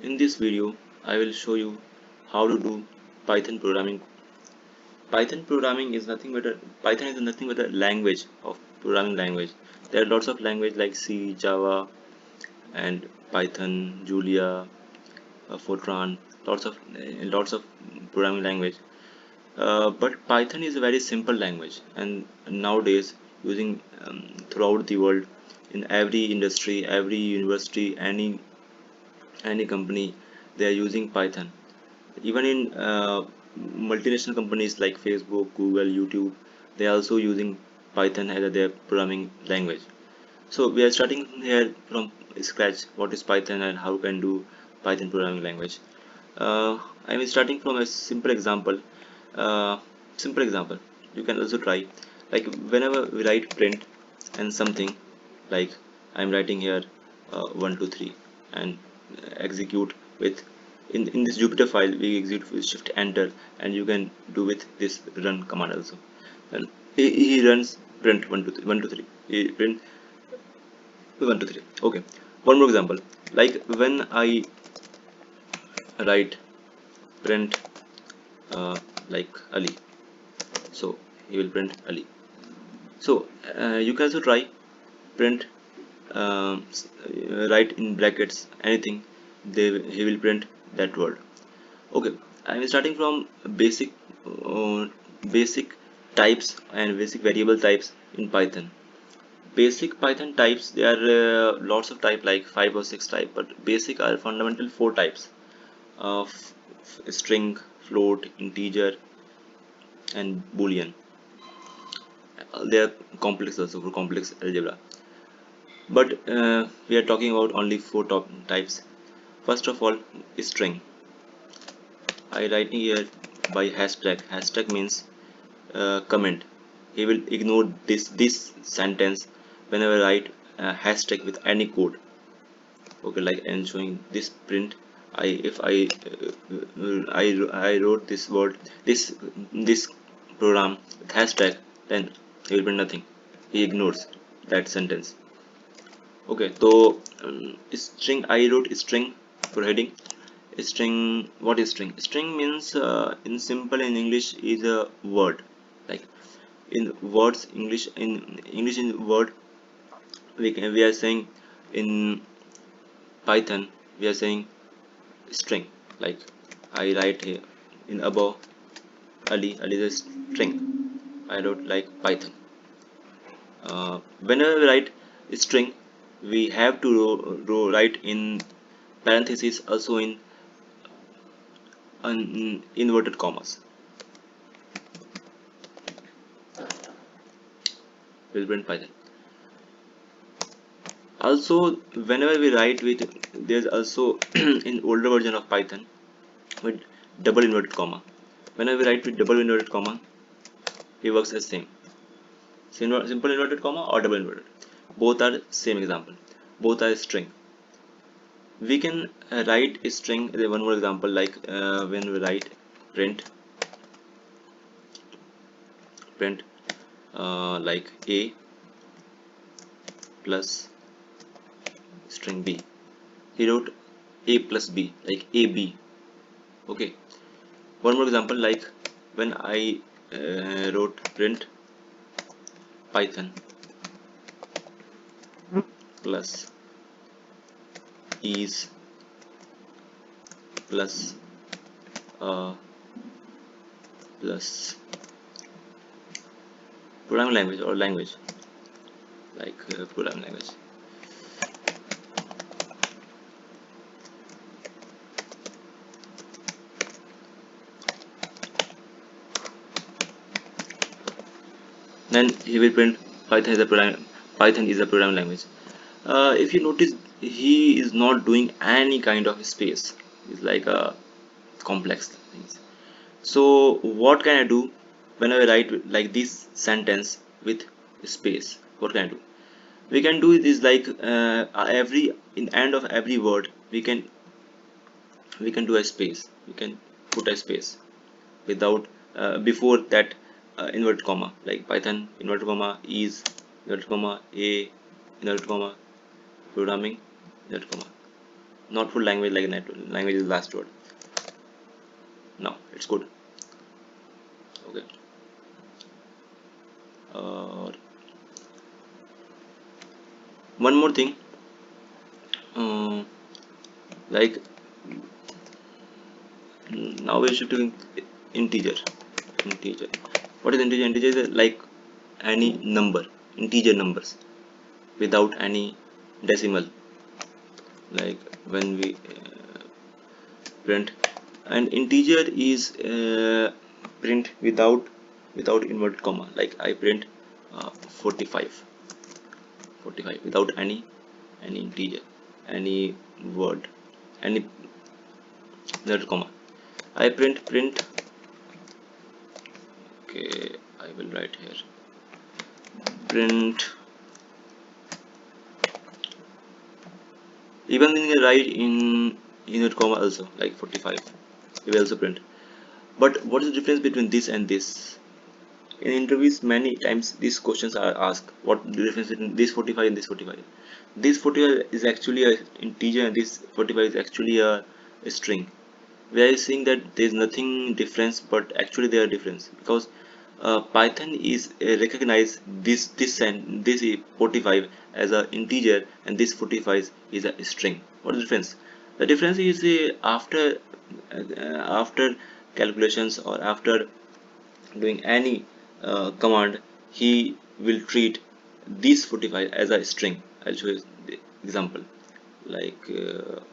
In this video, I will show you how to do Python programming. Python is nothing but a language of programming language. There are lots of language like C, Java, and Python, Julia, Fortran, lots of programming language. But Python is a very simple language, and nowadays using throughout the world, in every industry, every university, any company, they are using Python. Even in multinational companies like Facebook, Google, YouTube, they are also using Python as their programming language. So we are starting here from scratch. What is Python and how can do Python programming language? I am starting from a simple example. uh, Simple example you can also try, like whenever we write print and something, like I'm writing here 1 2 3 and execute with, in this Jupyter file we execute with shift enter, and you can do with this run command also. And he runs print 1 2 3 1 2 3, he print 1 2 3. Okay, one more example, like when I write print like Ali, so he will print Ali. So you can also try print, write in brackets anything, he will print that word. Okay, I am starting from basic uh, basic types and basic variable types in Python. Basic Python types, there are lots of type, like 5 or 6 type, but basic are fundamental 4 types of string, float, integer, and boolean. They are complex also for complex algebra, but we are talking about only 4 top types. First of all, string. I writing here by hashtag. Hashtag means comment. He will ignore this sentence whenever I write hashtag with any code. Okay, like and showing this print. I if I wrote this word, this program with hashtag, then he will print nothing. He ignores that sentence. Okay, so string, I wrote string for heading. String, what is string? String means in simple in English is a word. Like in words, English in word, we are saying in Python we are saying string. Like I write here in above Ali is a string. I wrote like Python. Whenever we write string, we have to write in parentheses, also in inverted commas. Will print Python. Also, whenever we write with, there's also in older version of Python with double inverted comma. Whenever we write with double inverted comma, it works as same. Simple inverted comma or double inverted, both are same example. Both are string. We can write a string. One more example, like when we write print print like a plus string b. He wrote a plus b, like ab. Okay, one more example, like when I wrote print Python plus is plus uh, plus programming language or language, like programming language. Then he will print Python is a programming language. If you notice, he is not doing any kind of space. It's like a complex things. So what can I do when I write like this sentence with space? What can I do? We can do it is like every in end of every word we can do a space. We can put a space without before that inverted comma, like Python inverted comma is inverted comma a inverted comma programming inverted comma. not full language like net language is last word. Now it's good. Okay. uh, One more thing, uh, like now we're shifting integer. Integer, what is integer? Integer is like any number, integer numbers without any decimal, like when we print. And integer is print without inverted comma, like I print 45 without any integer, any word, any inverted comma. I print. Okay, I will write here print. Even when you write in inverted comma also, like 45, you will also print. But what is the difference between this and this? In interviews many times these questions are asked, what the difference between this 45 and this 45. This 45 is actually a integer and this 45 is actually a string. We are seeing that there is nothing difference, but actually there are difference, because Python is recognize this 45 as a integer and this 45 is a string. What is the difference? The difference is after calculations or after doing any command, he will treat this 45 as a string. I'll show you the example, like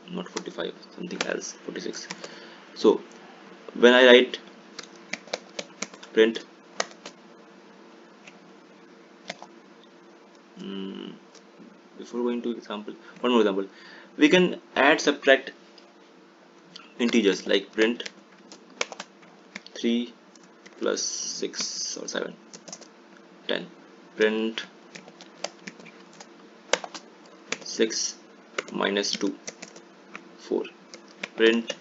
not 45, something else, 46. So when I write print before going to example, one more example, we can add subtract integers, like print 3 plus 6 or 7, 10. Print 6 minus 2, 4. Print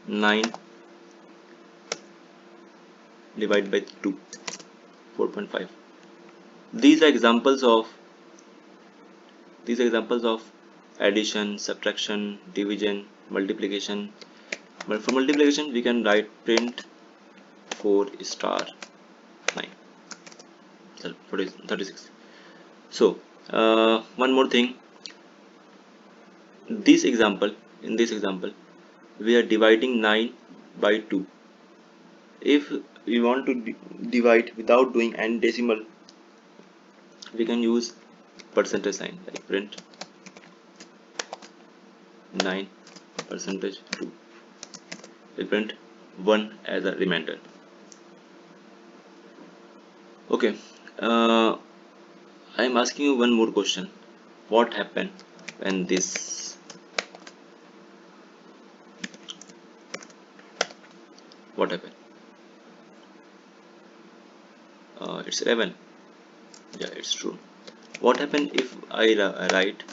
9 divided by 2, 4.5. These are examples of addition, subtraction, division, multiplication. But for multiplication we can write print 4 star 9, 36. So one more thing, in this example we are dividing 9 by 2. If we want to divide without doing any decimal, we can use percentage sign, like print 9 percentage 2. We print 1 as a remainder. Okay, I am asking you one more question. What happened when this, what happened? It's 11. Yeah, it's true. What happened if I write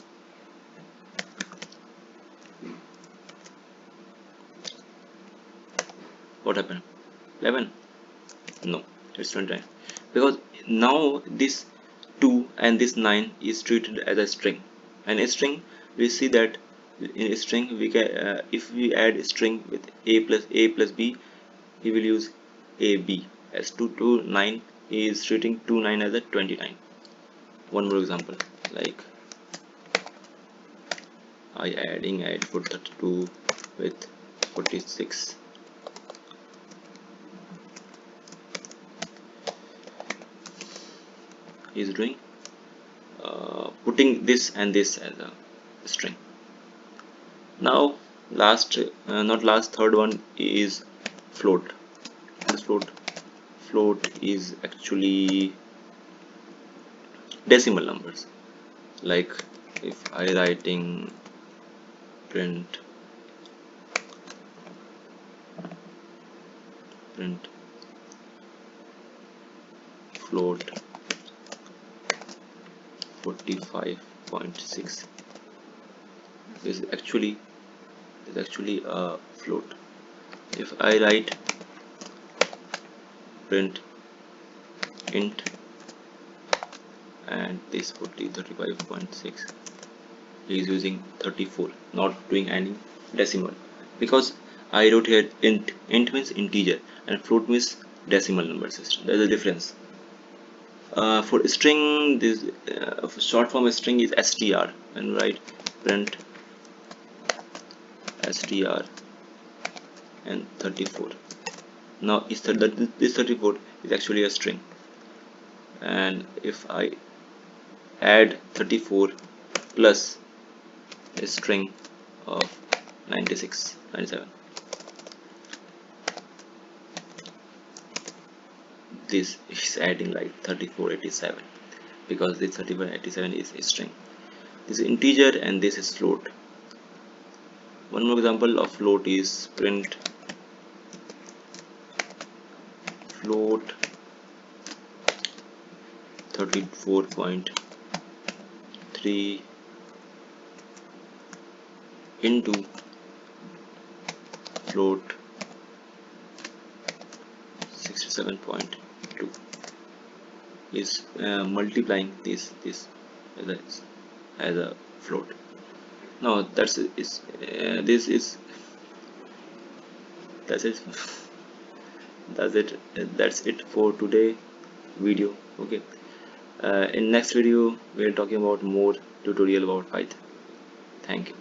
what happened? 11? No, it's 29, because now this 2 and this 9 is treated as a string. And a string, we see that in a string we can if we add a string with a plus b, we will use ab. As 2 to 9 is treating 2 9 as a 29. One more example, like I put 32 with 46. Is doing putting this and this as a string. Now last not last, third one is float. This float is actually decimal numbers. Like if I writing print float 45.6, is actually a float. If I write print int and this 40 35.6 is using 34, not doing any decimal, because I wrote here int means integer and float means decimal number system. There's a difference. For string, this short form of string is str, and write print str and 34. Now this 34 is actually a string, and if I add 34 plus a string of 96 97, this is adding like 3487, because this 3487 is a string, this is integer and this is float. One more example of float is print float 34.3 into float 67.2 is multiplying this as a float. Now that's is this is that's it. That's it for today video. Okay, in next video we're talking about more tutorial about Python. Thank you.